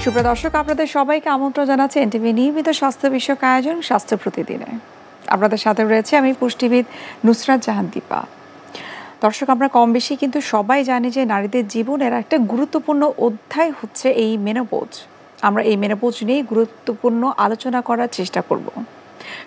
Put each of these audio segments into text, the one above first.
সুপ্রিয় দর্শক, আপনাদের সবাইকে আমন্ত্রণ জানাচ্ছি এনটিভি নিয়মিত স্বাস্থ্য বিষয়ক আয়োজন স্বাস্থ্য প্রতিদিনে। আপনাদের সাথে রয়েছে আমি পুষ্টিবিদ নুসরাত জাহান দীপা। দর্শক, আমরা কম বেশি কিন্তু সবাই জানি যে নারীদের জীবনের একটা গুরুত্বপূর্ণ অধ্যায় হচ্ছে এই মেনোপজ। আমরা এই মেনোপজ নিয়ে গুরুত্বপূর্ণ আলোচনা করার চেষ্টা করব।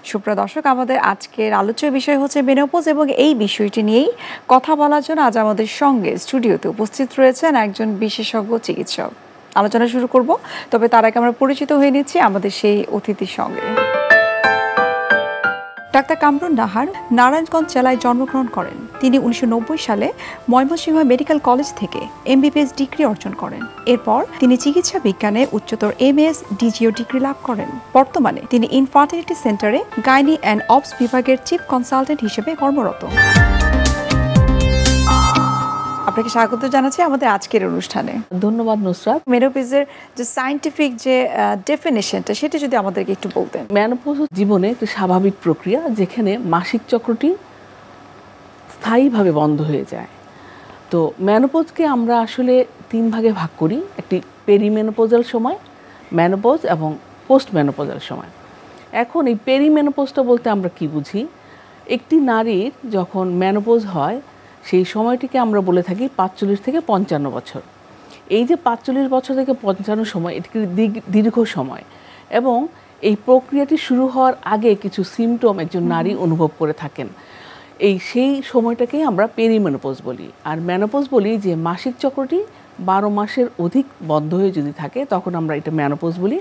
সুপ্রিয় দর্শক, আমাদের আজকের আলোচ্য বিষয় হচ্ছে মেনোপজ, এবং এই বিষয়টি নিয়েই কথা বলার জন্য আজ আমাদের সঙ্গে স্টুডিওতে উপস্থিত রয়েছেন একজন বিশেষজ্ঞ চিকিৎসক। আলোচনা শুরু করব, তবে তার আগে আমরা পরিচিত হয়ে নিচ্ছি আমাদের সেই অতিথির সঙ্গে। ডাক্তার কামরুন নাহার নারায়ণগঞ্জ জেলায় জন্মগ্রহণ করেন। তিনি 1990 সালে ময়মনসিংহ মেডিকেল কলেজ থেকে এমবিবিএস ডিগ্রি অর্জন করেন। এরপর তিনি চিকিৎসা বিজ্ঞানে উচ্চতর এমএস ডিজিও ডিগ্রি লাভ করেন। বর্তমানে তিনি ইনফার্টিলিটি সেন্টারে গাইনি অ্যান্ড অবস বিভাগের চিফ কনসালটেন্ট হিসেবে কর্মরত। আপনাকে স্বাগত জানাচ্ছি আমাদের আজকের অনুষ্ঠানে। ধন্যবাদ নুসরাত। মেনোপজের যে সায়েন্টিফিক যে ডেফিনিশনটা সেটা যদি আমাদেরকে একটু বলতেন। মেনোপজ জীবনে একটি স্বাভাবিক প্রক্রিয়া, যেখানে মাসিক চক্রটি স্থায়ীভাবে বন্ধ হয়ে যায়। তো মেনোপজকে আমরা আসলে 3 ভাগে ভাগ করি: একটি পেরিমেনোপজাল সময়, মেনোপজ এবং পোস্ট মেনোপজাল সময়। এখন এই পেরিমেনোপজটা বলতে আমরা কি বুঝি? একটি নারীর যখন মেনোপজ হয় সেই সময়টিকে আমরা বলে থাকি 45 থেকে 55 বছর। এই যে 45 বছর থেকে 55 সময়, এটি দীর্ঘ সময়, এবং এই প্রক্রিয়াটি শুরু হওয়ার আগে কিছু সিমটম একজন নারী অনুভব করে থাকেন। সেই সময়টাকেই আমরা পেরিমেনোপজ বলি। আর মেনোপজ বলি যে মাসিক চক্রটি 12 মাসের অধিক বন্ধ হয়ে যদি থাকে, তখন আমরা এটা মেনোপজ বলি।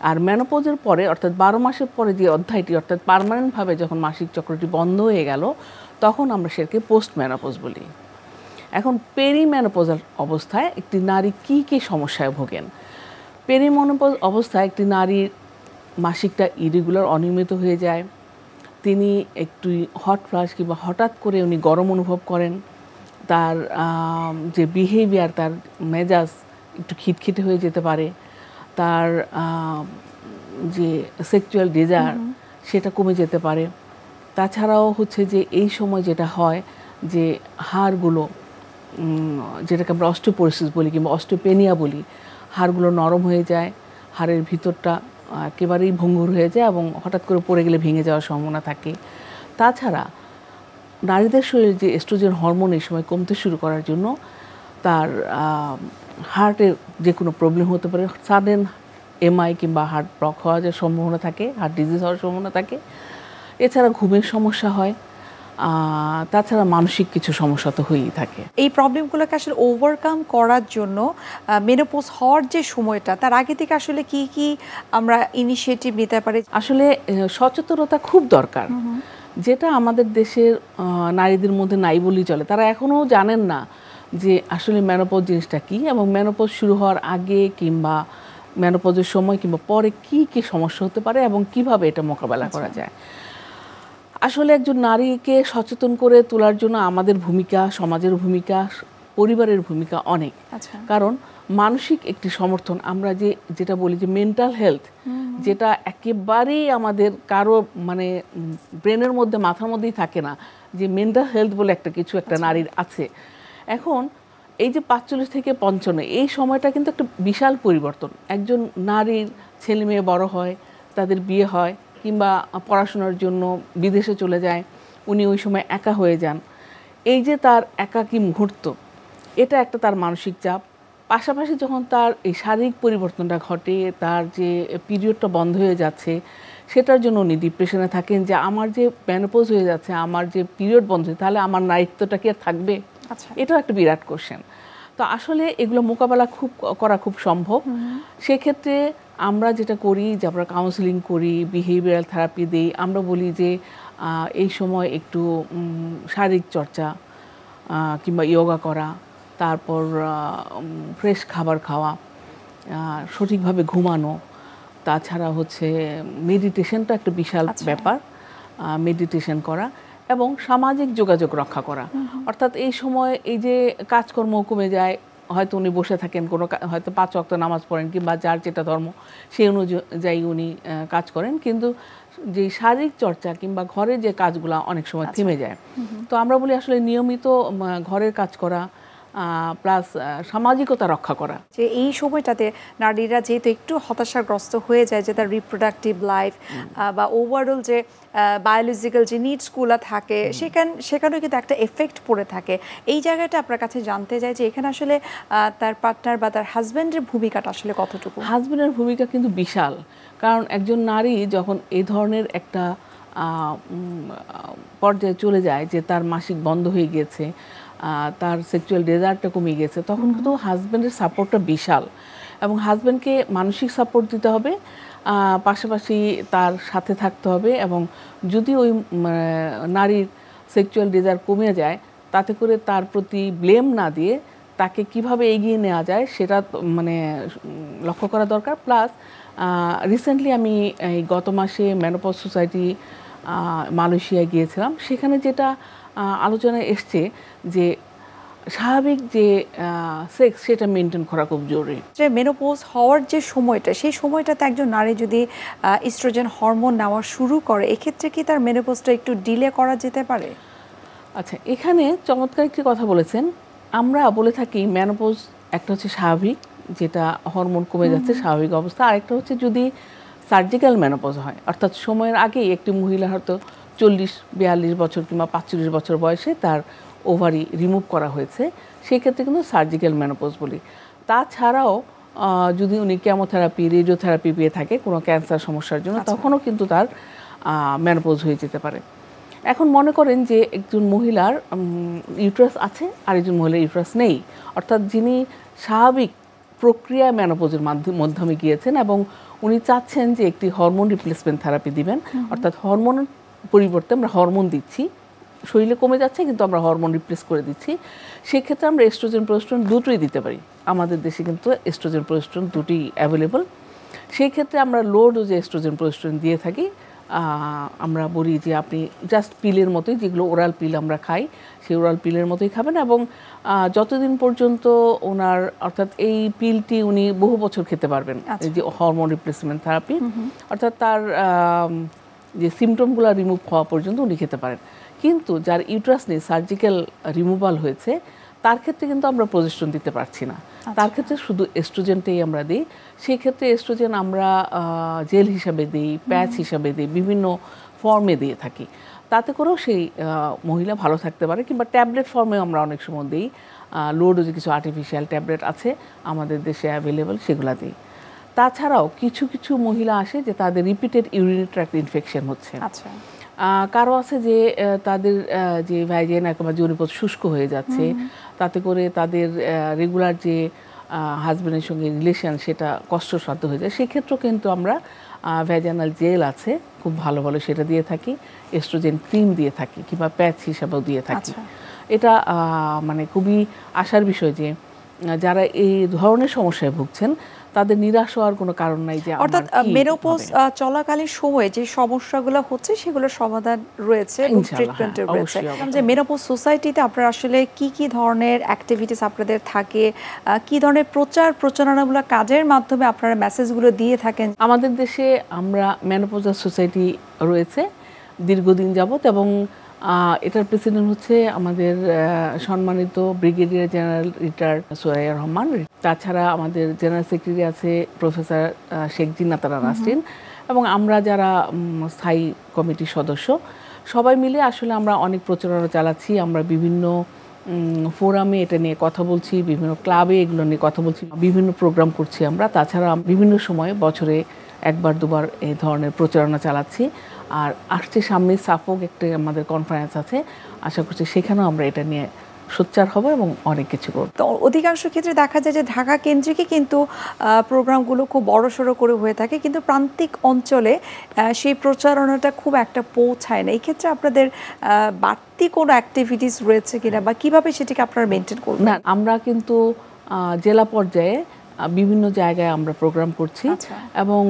আর মেনোপজের পরে, অর্থাৎ 12 মাসের পরে যে অধ্যায়টি, অর্থাৎ পার্মানেন্টভাবে যখন মাসিক চক্রটি বন্ধ হয়ে গেল, তখন আমরা সেটাকে পোস্ট মেনোপজ বলি। এখন পেরিমেনোপজাল অবস্থায় একটি নারী কী কী সমস্যায় ভোগেন? পেরিমেনোপজ অবস্থায় একটি নারীর মাসিকটা ইরেগুলার, অনিয়মিত হয়ে যায়। তিনি একটু হট ফ্লাশ কিংবা হঠাৎ করে উনি গরম অনুভব করেন। তার যে বিহেভিয়ার, তার মেজাজ একটু খিটখিটে হয়ে যেতে পারে। তার যে সেক্সুয়াল ডিজায়ার সেটা কমে যেতে পারে। তাছাড়াও হচ্ছে যে এই সময় যেটা হয় যে হাড়গুলো, যেটাকে আমরা অস্টিওপোরোসিস বলি কিংবা অস্টিওপেনিয়া বলি, হাড়গুলো নরম হয়ে যায়, হাড়ের ভিতরটা একেবারেই ভঙ্গুর হয়ে যায় এবং হঠাৎ করে পড়ে গেলে ভেঙে যাওয়ার সম্ভাবনা থাকে। তাছাড়া নারীদের শরীরে যে এস্ট্রোজেন হরমোন এই সময় কমতে শুরু করার জন্য তার হার্টের যে কোনো প্রবলেম হতে পারে, সাডেন এমআই কিংবা হার্ট ব্লক হওয়ার যে সম্ভাবনা থাকে, হার্ট ডিজিজ হওয়ার সম্ভাবনা থাকে। এছাড়া ঘুমের সমস্যা হয়। তাছাড়া মানসিক কিছু সমস্যা তো হয়েই থাকে। এই প্রবলেমগুলোকে আসলে ওভারকাম করার জন্য মেনোপজ হওয়ার যে সময়টা, তার আগে থেকে আসলে কি কি আমরা ইনিশিয়েটিভ নিতে পারি? আসলে সচেতনতা খুব দরকার, যেটা আমাদের দেশের নারীদের মধ্যে নাই বলেই চলে। তারা এখনও জানেন না যে আসলে মেনোপজ জিনিসটা কী, এবং মেনোপজ শুরু হওয়ার আগে কিংবা মেনোপজের সময় কিংবা পরে কি কি সমস্যা হতে পারে এবং কিভাবে এটা মোকাবেলা করা যায়। আসলে একজন নারীকে সচেতন করে তোলার জন্য আমাদের ভূমিকা, সমাজের ভূমিকা, পরিবারের ভূমিকা অনেক। কারণ মানসিক একটি সমর্থন, আমরা যেটা বলি যে মেন্টাল হেলথ, যেটা একেবারেই আমাদের কারো মানে ব্রেনের মধ্যে, মাথার মধ্যেই থাকে না যে মেন্টাল হেলথ বলে একটা কিছু একটা নারীর আছে। এখন এই যে 45 থেকে 55 এই সময়টা কিন্তু একটা বিশাল পরিবর্তন। একজন নারীর ছেলে মেয়ে বড় হয়, তাদের বিয়ে হয় কিংবা পড়াশোনার জন্য বিদেশে চলে যায়, উনি ওই সময় একা হয়ে যান। এই যে তার একাকী মুহূর্ত, এটা একটা তার মানসিক চাপ। পাশাপাশি যখন তার এই শারীরিক পরিবর্তনটা ঘটে, তার যে পিরিয়ডটা বন্ধ হয়ে যাচ্ছে, সেটার জন্য উনি ডিপ্রেশনে থাকেন যে আমার যে মেনোপজ হয়ে যাচ্ছে, আমার যে পিরিয়ড বন্ধ হয়ে, তাহলে আমার নারীত্বটা কি আর থাকবে? এটাও একটা বিরাট কোশ্চেন। তো আসলে এগুলো মোকাবেলা করা খুব সম্ভব। সেক্ষেত্রে আমরা যেটা করি যে আমরা কাউন্সেলিং করি, বিহেভিয়ারাল থেরাপি দিই। আমরা বলি যে এই সময় একটু শারীরিক চর্চা কিংবা যোগা করা, তারপর ফ্রেশ খাবার খাওয়া, সঠিকভাবে ঘুমানো, তাছাড়া হচ্ছে মেডিটেশনটা একটা বিশাল ব্যাপার, মেডিটেশন করা এবং সামাজিক যোগাযোগ রক্ষা করা। অর্থাৎ এই সময় এই যে কাজকর্ম কমে যায়, হয়তো উনি বসে থাকেন, কোনো হয়তো 5 ওয়াক্ত নামাজ পড়েন কিংবা যার যেটা ধর্ম সেই অনুযায়ী উনি কাজ করেন, কিন্তু যে শারীরিক চর্চা কিংবা ঘরের যে কাজগুলো অনেক সময় থেমে যায়। তো আমরা বলি আসলে নিয়মিত ঘরের কাজ করা, প্লাস সামাজিকতা রক্ষা করা। যে এই সময়টাতে নারীরা যেহেতু একটু হতাশাগ্রস্ত হয়ে যায় যে তার রিপ্রোডাক্টিভ লাইফ বা ওভারঅল যে বায়োলজিক্যাল যে নিডসগুলো থাকে সেখানেও কিন্তু একটা এফেক্ট পড়ে থাকে। এই জায়গাটা আপনার কাছে জানতে চাই যে এখানে আসলে তার পার্টনার বা তার হাজব্যান্ডের ভূমিকাটা আসলে কতটুকু? হাজব্যান্ডের ভূমিকা কিন্তু বিশাল, কারণ একজন নারী যখন এই ধরনের একটা পর্যায়ে চলে যায় যে তার মাসিক বন্ধ হয়ে গিয়েছে, তার সেক্সুয়াল ডেজায়ারটা কমে গেছে, তখন কিন্তু হাজব্যান্ডের সাপোর্টটা বিশাল। এবং হাজব্যান্ডকে মানসিক সাপোর্ট দিতে হবে, পাশাপাশি তার সাথে থাকতে হবে। এবং যদি ওই নারীর সেক্সুয়াল ডেজায়ার কমে যায়, তাতে করে তার প্রতি ব্লেম না দিয়ে তাকে কিভাবে এগিয়ে নেওয়া যায় সেটা লক্ষ্য করা দরকার। প্লাস রিসেন্টলি আমি এই গত মাসে মেনোপজ সোসাইটি মালয়েশিয়ায় গিয়েছিলাম। সেখানে যেটা আলোচনায় এসছে যে স্বাভাবিক যে সেক্স সেটা মেনটেন করা খুব জরুরি। যে মেনোপজ হওয়ার যে সময়টা, সেই সময়টাতে একজন নারী যদি ইস্ট্রোজেন হরমোন নেওয়া শুরু করে, এক্ষেত্রে কি তার মেনোপজটা একটু ডিলে করা যেতে পারে? আচ্ছা, এখানে চমৎকার একটি কথা বলেছেন। আমরা বলে থাকি মেনোপজ একটা হচ্ছে স্বাভাবিক, যেটা হরমোন কমে যাচ্ছে স্বাভাবিক অবস্থা। আরেকটা হচ্ছে যদি সার্জিক্যাল মেনোপজ হয়, অর্থাৎ সময়ের আগেই একটি মহিলা হয়তো 40-42 বছর কিংবা 45 বছর বয়সে তার ওভারি রিমুভ করা হয়েছে, সেই ক্ষেত্রে কিন্তু সার্জিক্যাল মেনোপজ বলি। তাছাড়াও যদি উনি কেমোথেরাপি, রেডিওথেরাপি পেয়ে থাকে কোনো ক্যান্সার সমস্যার জন্য, তখনও কিন্তু তার মেনোপজ হয়ে যেতে পারে। এখন মনে করেন যে একজন মহিলার ইউট্রাস আছে আর একজন মহিলার ইউট্রাস নেই, অর্থাৎ যিনি স্বাভাবিক প্রক্রিয়া মেনোপজের মাধ্যমে গিয়েছেন এবং উনি চাচ্ছেন যে একটি হরমোন রিপ্লেসমেন্ট থেরাপি দিবেন, অর্থাৎ হরমোনের পরিবর্তে আমরা হরমোন দিচ্ছি, শরীরে কমে যাচ্ছে কিন্তু আমরা হরমোন রিপ্লেস করে দিচ্ছি। সেক্ষেত্রে আমরা এস্ট্রোজেন প্রোজেস্টেরন দুটোই দিতে পারি। আমাদের দেশে কিন্তু এস্ট্রোজেন প্রোজেস্টেরন দুটি অ্যাভেলেবল। সেই ক্ষেত্রে আমরা লো ডোজে এস্ট্রোজেন প্রোজেস্টেরন দিয়ে থাকি। আমরা বলি যে আপনি জাস্ট পিলের মতোই, যেগুলো ওরাল পিল আমরা খাই, সেই ওরাল পিলের মতোই খাবেন। এবং যতদিন পর্যন্ত ওনার, অর্থাৎ এই পিলটি উনি বহু বছর খেতে পারবেন, এই যে হরমোন রিপ্লেসমেন্ট থেরাপি, অর্থাৎ তার যে সিমটমগুলো রিমুভ হওয়া পর্যন্ত উনি খেতে পারেন। কিন্তু যার ইউট্রাস নেই, সার্জিক্যাল রিমুভাল হয়েছে, তার ক্ষেত্রে কিন্তু আমরা প্রজেস্টেরন দিতে পারছি না। তার ক্ষেত্রে শুধু এস্ট্রোজেনটাই আমরা দিই। সেই ক্ষেত্রে এস্ট্রোজেন আমরা জেল হিসাবে দিই, প্যাচ হিসাবে দিই, বিভিন্ন ফর্মে দিয়ে থাকি। তাতে করেও সেই মহিলা ভালো থাকতে পারে। কিংবা ট্যাবলেট ফর্মে আমরা অনেক সময় দিই, লো ডোজে কিছু আর্টিফিশিয়াল ট্যাবলেট আছে আমাদের দেশে অ্যাভেলেবল, সেগুলো দিই। তাছাড়াও কিছু কিছু মহিলা আসে যে তাদের রিপিটেড ইউরিনারি ট্র্যাক্ট ইনফেকশন হচ্ছে। কারো আছে যে তাদের যে ভাইজেন একেবারে যৌনিপথ শুষ্ক হয়ে যাচ্ছে, তাতে করে তাদের রেগুলার যে হাজব্যান্ডের সঙ্গে রিলেশন সেটা কষ্টসাধ্য হয়ে যায়। সেক্ষেত্রেও কিন্তু আমরা ভ্যাজানাল জেল আছে খুব ভালো ভালো, সেটা দিয়ে থাকি, এস্ট্রোজেন ক্রিম দিয়ে থাকি, কিংবা প্যাচ হিসাবেও দিয়ে থাকি। এটা খুবই আশার বিষয় যে যারা এই ধরনের সমস্যায় ভুগছেন তাদের নিরাশ হওয়ার কোনো কারণ নাই। যে অর্থাৎ মেনোপজ চলাকালীন সময়ে যে সমস্যাগুলো হচ্ছে সেগুলোর সমাধান রয়েছে, ট্রিটমেন্টের রয়েছে। যে মেনোপজ সোসাইটিতে আপনারা আসলে কি কি ধরনের অ্যাক্টিভিটিস আপনাদের থাকে, কি ধরনের প্রচারণামূলক কাজের মাধ্যমে আপনারা মেসেজগুলো দিয়ে থাকেন? আমাদের দেশে আমরা মেনোপজাল সোসাইটি রয়েছে দীর্ঘদিন যাবত, এবং এটার প্রেসিডেন্ট হচ্ছে আমাদের সম্মানিত brigadier general retired Soraiya Rahman. তাছাড়া আমাদের জেনারেল সেক্রেটারি আছে প্রফেসর শেখ জিন্নাতারা নাসরিন, এবং আমরা যারা স্থায়ী কমিটির সদস্য সবাই মিলে আসলে আমরা অনেক প্রচারণা চালাচ্ছি। আমরা বিভিন্ন ফোরামে এটা নিয়ে কথা বলছি, বিভিন্ন ক্লাবে এগুলো নিয়ে কথা বলছি, বিভিন্ন প্রোগ্রাম করছি আমরা। তাছাড়া বিভিন্ন সময়ে বছরে একবার দুবার এই ধরনের প্রচারণা চালাচ্ছি। আর আসছে সামনে সাফক একটা আমাদের কনফারেন্স আছে, আশা করছি সেখানেও আমরা এটা নিয়ে সোচ্চার হব এবং অনেক কিছু করব। তো অধিকাংশ ক্ষেত্রে দেখা যায় যে ঢাকা কেন্দ্রিকই কিন্তু প্রোগ্রামগুলো খুব বড়সড় করে হয়ে থাকে, কিন্তু প্রান্তিক অঞ্চলে সেই প্রচারণাটা খুব একটা পৌঁছায় না। এই ক্ষেত্রে আপনাদের বাড়তি কোনো অ্যাক্টিভিটিস রয়েছে কিনা, বা কিভাবে সেটিকে আপনারা মেনটেন করবেন? না, আমরা কিন্তু জেলা পর্যায়ে বিভিন্ন জায়গায় আমরা প্রোগ্রাম করছি, এবং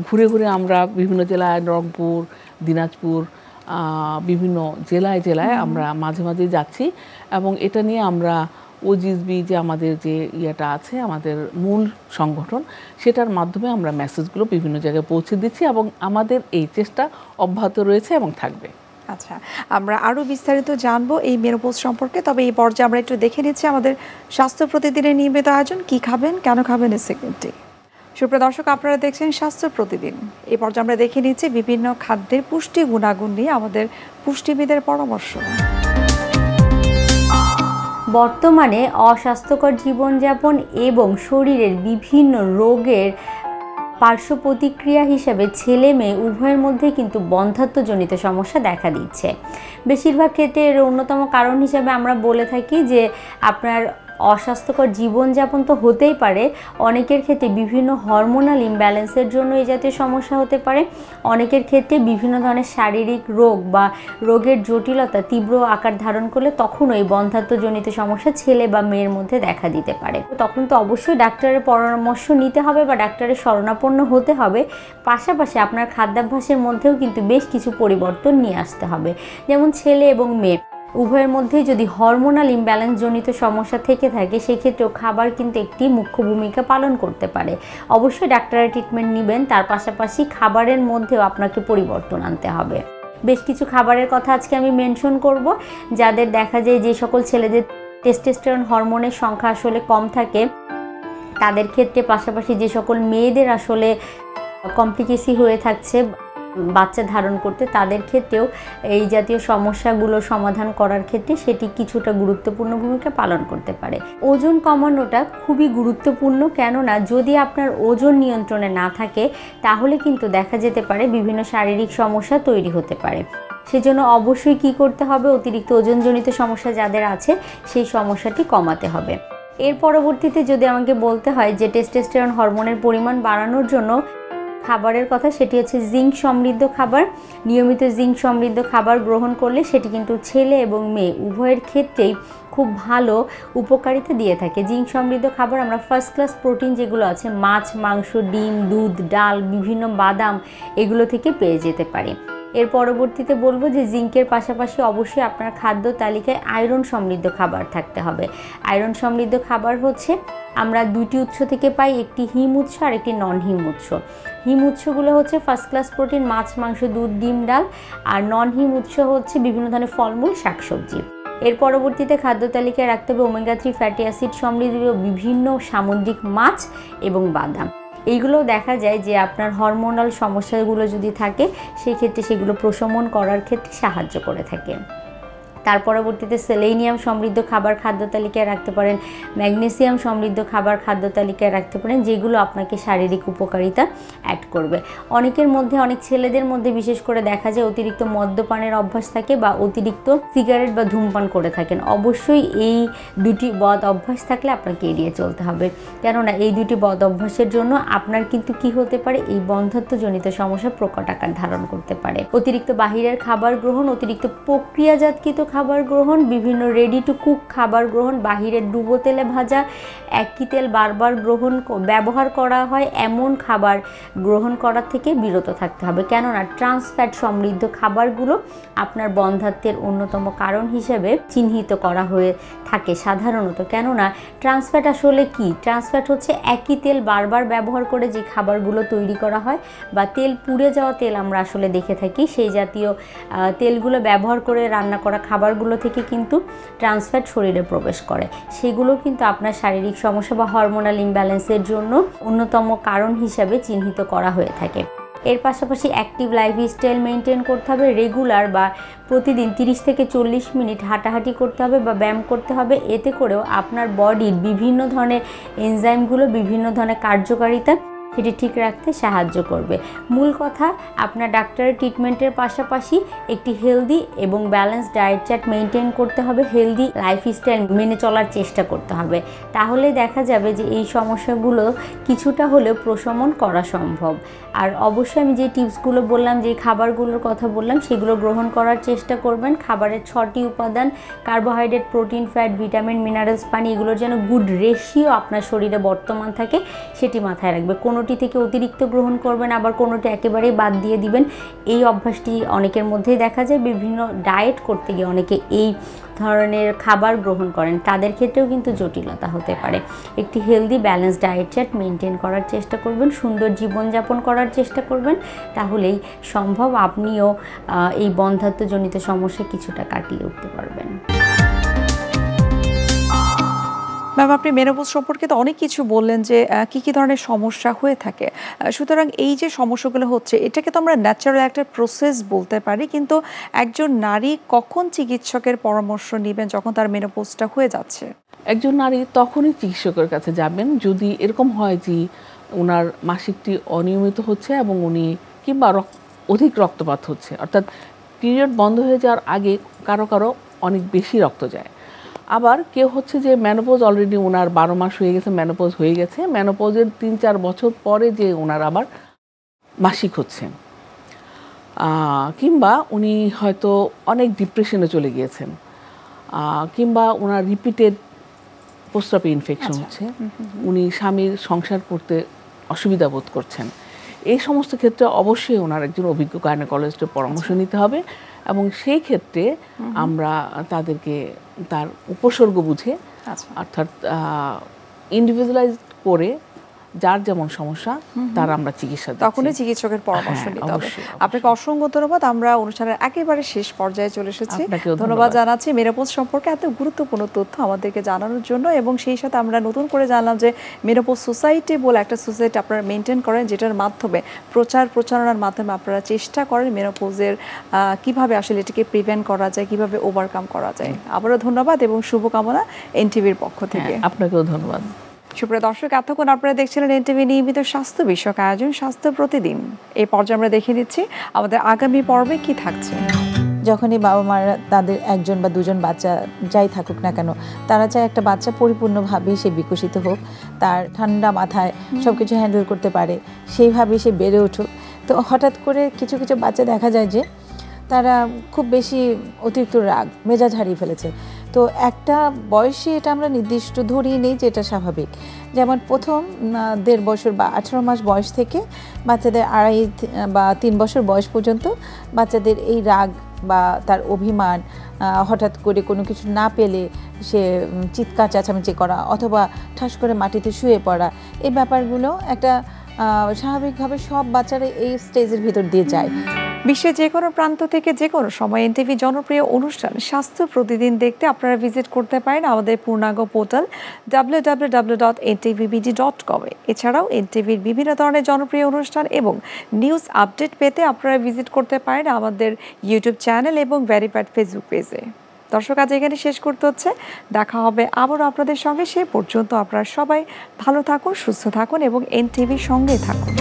ঘুরে ঘুরে আমরা বিভিন্ন জেলায়, রংপুর, দিনাজপুর, বিভিন্ন জেলায় জেলায় আমরা মাঝে মাঝে যাচ্ছি। এবং এটা নিয়ে আমরা ওজিসবি যে আমাদের যে ইয়েটা আছে, আমাদের মূল সংগঠন, সেটার মাধ্যমে আমরা মেসেজগুলো বিভিন্ন জায়গায় পৌঁছে দিচ্ছি, এবং আমাদের এই চেষ্টা অব্যাহত রয়েছে এবং থাকবে। আচ্ছা, আমরা আরো বিস্তারিত জানবো এই মেনোপজ সম্পর্কে, তবে এই পর্যায়ে আমরা একটু দেখে নিচ্ছি আমাদের স্বাস্থ্য প্রতিদিনের নিয়মিত আয়োজন, কি খাবেন কেন খাবেন এই সেগমেন্টে। সুপ্রিয় দর্শক, আপনারা দেখছেন স্বাস্থ্য প্রতিদিন। এই পর্যায়ে আমরা দেখে নিচ্ছি বিভিন্ন খাদ্যের পুষ্টি গুণাগুণ নিয়ে আমাদের পুষ্টিবিদের পরামর্শ। বর্তমানে অস্বাস্থ্যকর জীবনযাপন এবং শরীরের বিভিন্ন রোগের পার্শ্ব প্রতিক্রিয়া হিসেবে ছেলে মেয়ে উভয়ের মধ্যে কিন্তু বন্ধ্যাত্বজনিত সমস্যা দেখা দিচ্ছে। বেশিরভাগ ক্ষেত্রে এর অন্যতম কারণ হিসেবে আমরা বলে থাকি যে আপনার অস্বাস্থ্যকর জীবনযাপন তো হতেই পারে, অনেকের ক্ষেত্রে বিভিন্ন হরমোনাল ইমব্যালেন্সের জন্য এই জাতীয় সমস্যা হতে পারে, অনেকের ক্ষেত্রে বিভিন্ন ধরনের শারীরিক রোগ বা রোগের জটিলতা তীব্র আকার ধারণ করলে তখন ওই বন্ধ্যাত্বজনিত সমস্যা ছেলে বা মেয়ের মধ্যে দেখা দিতে পারে। তখন তো অবশ্যই ডাক্তারের পরামর্শ নিতে হবে বা ডাক্তারের শরণাপন্ন হতে হবে। পাশাপাশি আপনার খাদ্যাভ্যাসের মধ্যেও কিন্তু বেশ কিছু পরিবর্তন নিয়ে আসতে হবে। যেমন ছেলে এবং মেয়ে উভয়ের মধ্যেই যদি হরমোনাল ইমব্যালেন্স জনিত সমস্যা থেকে থাকে, সেক্ষেত্রেও খাবার কিন্তু একটি মুখ্য ভূমিকা পালন করতে পারে। অবশ্যই ডাক্তারের ট্রিটমেন্ট নেবেন, তার পাশাপাশি খাবারের মধ্যেও আপনাকে পরিবর্তন আনতে হবে। বেশ কিছু খাবারের কথা আজকে আমি মেনশন করব, যাদের দেখা যায় যে সকল ছেলেদের টেস্টোস্টেরন হরমোনের সংখ্যা আসলে কম থাকে তাদের ক্ষেত্রে, পাশাপাশি যে সকল মেয়েদের আসলে কমপ্লিকেসি হয়ে থাকছে বাচ্চা ধারণ করতে, তাদের ক্ষেত্রেও এই জাতীয় সমস্যাগুলো সমাধান করার ক্ষেত্রে সেটি কিছুটা গুরুত্বপূর্ণ ভূমিকা পালন করতে পারে। ওজন কমানোটা খুবই গুরুত্বপূর্ণ, কেননা যদি আপনার ওজন নিয়ন্ত্রণে না থাকে তাহলে কিন্তু দেখা যেতে পারে বিভিন্ন শারীরিক সমস্যা তৈরি হতে পারে। সেজন্য অবশ্যই কি করতে হবে, অতিরিক্ত ওজনজনিত সমস্যা যাদের আছে সেই সমস্যাটি কমাতে হবে। এর পরবর্তীতে যদি আমাকে বলতে হয় যে টেস্টোস্টেরন হরমোনের পরিমাণ বাড়ানোর জন্য খাবারের কথা, সেটি হচ্ছে জিঙ্ক সমৃদ্ধ খাবার। নিয়মিত জিঙ্ক সমৃদ্ধ খাবার গ্রহণ করলে সেটি কিন্তু ছেলে এবং মেয়ে উভয়ের ক্ষেত্রেই খুব ভালো উপকারিতা দিয়ে থাকে। জিঙ্ক সমৃদ্ধ খাবার আমরা ফার্স্ট ক্লাস প্রোটিন যেগুলো আছে মাছ, মাংস, ডিম, দুধ, ডাল, বিভিন্ন বাদাম এগুলো থেকে পেয়ে যেতে পারি। এর পরবর্তীতে বলবো যে জিঙ্কের পাশাপাশি অবশ্যই আপনার খাদ্য তালিকায় আয়রন সমৃদ্ধ খাবার থাকতে হবে। আয়রন সমৃদ্ধ খাবার হচ্ছে আমরা দুইটি উৎস থেকে পাই, একটি হিম উৎস আর একটি নন হিম উৎস। হিম উৎসগুলো হচ্ছে ফার্স্ট ক্লাস প্রোটিন মাছ, মাংস, দুধ, ডিম, ডাল, আর নন হিম উৎস হচ্ছে বিভিন্ন ধরনের ফলমূল, শাকসবজি। এর পরবর্তীতে খাদ্য তালিকায় রাখতে হবে ওমেগা 3 ফ্যাটি অ্যাসিড সমৃদ্ধ বিভিন্ন সামুদ্রিক মাছ এবং বাদাম। এইগুলো দেখা যায় যে আপনার হরমোনাল সমস্যাগুলো যদি থাকে সেই ক্ষেত্রে সেগুলো প্রশমন করার ক্ষেত্রে সাহায্য করে থাকে। তার পরবর্তীতে সেলেনিয়াম সমৃদ্ধ খাবার খাদ্য তালিকায় রাখতে পারেন, ম্যাগনেসিয়াম সমৃদ্ধ খাবার খাদ্য তালিকায় রাখতে পারেন, যেগুলো আপনাকে শারীরিক উপকারিতা অ্যাড করবে। অনেকের মধ্যে, অনেক ছেলেদের মধ্যে বিশেষ করে দেখা যায় অতিরিক্ত মদ্যপানের অভ্যাস থাকে বা অতিরিক্ত সিগারেট বা ধূমপান করে থাকেন। অবশ্যই এই দুটি বদ অভ্যাস থাকলে আপনাকে এড়িয়ে চলতে হবে, কেননা এই দুটি বদ অভ্যাসের জন্য আপনার কিন্তু কি হতে পারে, এই বন্ধ্যাত্বজনিত সমস্যা প্রকট আকার ধারণ করতে পারে। অতিরিক্ত বাহিরের খাবার গ্রহণ, অতিরিক্ত প্রক্রিয়াজাতকৃত খাবার গ্রহণ, বিভিন্ন রেডি টু কুক খাবার গ্রহণ, বাহিরের ডুবো তেলে ভাজা, একই তেল বারবার ব্যবহার করা হয় এমন খাবার গ্রহণ করার থেকে বিরত থাকতে হবে, কেননা ট্রান্স ফ্যাট সমৃদ্ধ খাবারগুলো আপনার বন্ধ্যাত্বের অন্যতম কারণ হিসেবে চিহ্নিত করা হয়ে থাকে সাধারণত। কেননা ট্রান্স ফ্যাট আসলে কি? ট্রান্স ফ্যাট হচ্ছে একই তেল বারবার ব্যবহার করে যে খাবারগুলো তৈরি করা হয় বা তেল পুড়ে যাওয়া তেল আমরা আসলে দেখে থাকি, সেই জাতীয় তেলগুলো ব্যবহার করে রান্না করা খাবারগুলো থেকে কিন্তু ট্রান্স ফ্যাট শরীরে প্রবেশ করে। সেগুলো কিন্তু আপনার শারীরিক সমস্যা বা হরমোনাল ইমব্যালেন্সের জন্য অন্যতম কারণ হিসাবে চিহ্নিত করা হয়ে থাকে। এর পাশাপাশি অ্যাক্টিভ লাইফস্টাইল মেনটেন করতে হবে, রেগুলার বা প্রতিদিন 30 থেকে 40 মিনিট হাঁটাহাঁটি করতে হবে বা ব্যায়াম করতে হবে। এতে করেও আপনার বডির বিভিন্ন ধরনের এনজাইমগুলো, বিভিন্ন ধরনের কার্যকারিতা সেটি ঠিক রাখতে সাহায্য করবে। মূল কথা, আপনার ডাক্তারের ট্রিটমেন্টের পাশাপাশি একটি হেলদি এবং ব্যালেন্স ডায়েট চার্ট মেনটেন করতে হবে, হেলদি লাইফস্টাইল মেনে চলার চেষ্টা করতে হবে। তাহলে দেখা যাবে যে এই সমস্যাগুলো কিছুটা হলেও প্রশমন করা সম্ভব। আর অবশ্যই আমি যে টিপসগুলো বললাম, যে খাবারগুলোর কথা বললাম, সেগুলো গ্রহণ করার চেষ্টা করবেন। খাবারের 6টি উপাদান, carbohydrate, protein, fat, vitamin, minerals, পানি, এগুলোর যেন গুড রেশিও আপনার শরীরে বর্তমান থাকে সেটি মাথায় রাখবে। কোনোটি কোনোটি থেকে অতিরিক্ত গ্রহণ করবেন, আবার কোনোটি একেবারেই বাদ দিয়ে দিবেন। এই অভ্যাসটি অনেকের মধ্যেই দেখা যায়। বিভিন্ন ডায়েট করতে গিয়ে অনেকে এই ধরনের খাবার গ্রহণ করেন, তাদের ক্ষেত্রেও কিন্তু জটিলতা হতে পারে। একটি healthy balance diet chart maintain করার চেষ্টা করবেন, সুন্দর জীবনযাপন করার চেষ্টা করবেন, তাহলেই সম্ভব আপনিও এই বন্ধ্যাত্বজনিত সমস্যা কিছুটা কাটিয়ে উঠতে পারবেন। ম্যাম, আপনি মেনোপজ সম্পর্কে তো অনেক কিছু বললেন যে কি ধরনের সমস্যা হয়ে থাকে। সুতরাং এই যে সমস্যাগুলো হচ্ছে, এটাকে তো আমরা ন্যাচারাল একটা প্রসেস বলতে পারি, কিন্তু একজন নারী কখন চিকিৎসকের পরামর্শ নেবেন যখন তার মেনোপজটা হয়ে যাচ্ছে? একজন নারী তখনই চিকিৎসকের কাছে যাবেন যদি এরকম হয় যে ওনার মাসিকটি অনিয়মিত হচ্ছে এবং উনি কিংবা অধিক রক্তপাত হচ্ছে, অর্থাৎ পিরিয়ড বন্ধ হয়ে যাওয়ার আগে কারো কারো অনেক বেশি রক্ত যায়। আবার কেউ হচ্ছে যে মেনোপজ অলরেডি ওনার 12 মাস হয়ে গেছে, মেনোপজ হয়ে গেছে, মেনোপজের 3-4 বছর পরে যে ওনার আবার মাসিক হচ্ছে, কিংবা উনি হয়তো অনেক ডিপ্রেশনে চলে গিয়েছেন, কিংবা ওনার রিপিটেড প্রস্রাবে ইনফেকশন হচ্ছে, উনি স্বামীর সংসার করতে অসুবিধা বোধ করছেন। এই সমস্ত ক্ষেত্রে অবশ্যই ওনার একজন অভিজ্ঞ গাইনোকোলজিস্টের পরামর্শ নিতে হবে এবং সেই ক্ষেত্রে আমরা তাদেরকে তার উপসর্গ বুঝে, অর্থাৎ ইন্ডিভিজুয়ালাইজ করে যার যেমন সমস্যা তার আমরা চিকিৎসা দিচ্ছি, তখনই চিকিৎসকের পরামর্শ নিতে হবে। আপনাকে অসংখ্য ধন্যবাদ। আমরা অনুষ্ঠানের একেবারে শেষ পর্যায়ে চলে এসেছি। ধন্যবাদ জানাচ্ছি মেনোপজ সম্পর্কে এত গুরুত্বপূর্ণ তথ্য আমাদেরকে জানানোর জন্য, এবং সেই সাথে আমরা নতুন করে জানলাম যে মেনোপজ সোসাইটি বলে একটা সোসাইটি আপনারা মেনটেন করেন, যেটার মাধ্যমে প্রচারণার মাধ্যমে আপনারা চেষ্টা করেন মেনোপজের কিভাবে আসলে এটাকে প্রিভেন্ট করা যায়, কিভাবে ওভারকাম করা যায়। আবারও ধন্যবাদ এবং শুভকামনা এনটিভির পক্ষ থেকে। আপনাকেও ধন্যবাদ। সুপ্রিয় দর্শক, এতক্ষণ আপনারা দেখছিলেন এনটিভি নিয়মিত স্বাস্থ্য বিষয়ক আয়োজন স্বাস্থ্য প্রতিদিন। এই পর্যায়ে আমরা দেখে নিচ্ছি আমাদের আগামী পর্বে কি থাকছে। যখনই বাবা মারা তাদের একজন বা দুজন বাচ্চা যাই থাকুক না কেন, তারা চায় একটা বাচ্চা পরিপূর্ণভাবেই সে বিকশিত হোক, তার ঠান্ডা মাথায় সব কিছু হ্যান্ডেল করতে পারে, সেইভাবেই সে বেড়ে উঠুক। তো হঠাৎ করে কিছু কিছু বাচ্চা দেখা যায় যে তারা খুব বেশি অতিরিক্ত রাগ মেজাজ হারিয়ে ফেলেছে। তো একটা বয়সে এটা আমরা নির্দিষ্ট ধরিয়ে নেই যে এটা স্বাভাবিক। যেমন প্রথম 1.5 বছর বা 18 মাস বয়স থেকে বাচ্চাদের 2.5 বা 3 বছর বয়স পর্যন্ত বাচ্চাদের এই রাগ বা তার অভিমান, হঠাৎ করে কোনো কিছু না পেলে সে চিৎকার চেঁচামেচি করা অথবা ঠাস করে মাটিতে শুয়ে পড়া, এই ব্যাপারগুলো একটা স্বাভাবিকভাবে সব বাচ্চারা এই স্টেজের ভিতর দিয়ে যায়। বিশ্বের যে কোনো প্রান্ত থেকে যে কোনো সময় এনটিভি জনপ্রিয় অনুষ্ঠান স্বাস্থ্য প্রতিদিন দেখতে আপনারা ভিজিট করতে পারেন আমাদের পূর্ণাঙ্গ পোর্টাল www.ntvbd.com। এছাড়াও এনটিভির বিভিন্ন ধরনের জনপ্রিয় অনুষ্ঠান এবং নিউজ আপডেট পেতে আপনারা ভিজিট করতে পারেন আমাদের ইউটিউব চ্যানেল এবং ভেরিফাইড ফেসবুক পেজে। দর্শক, আজ এখানে শেষ করতে হচ্ছে। দেখা হবে আবারও আপনাদের সঙ্গে। সে পর্যন্ত আপনারা সবাই ভালো থাকুন, সুস্থ থাকুন এবং এনটিভির সঙ্গে থাকুন।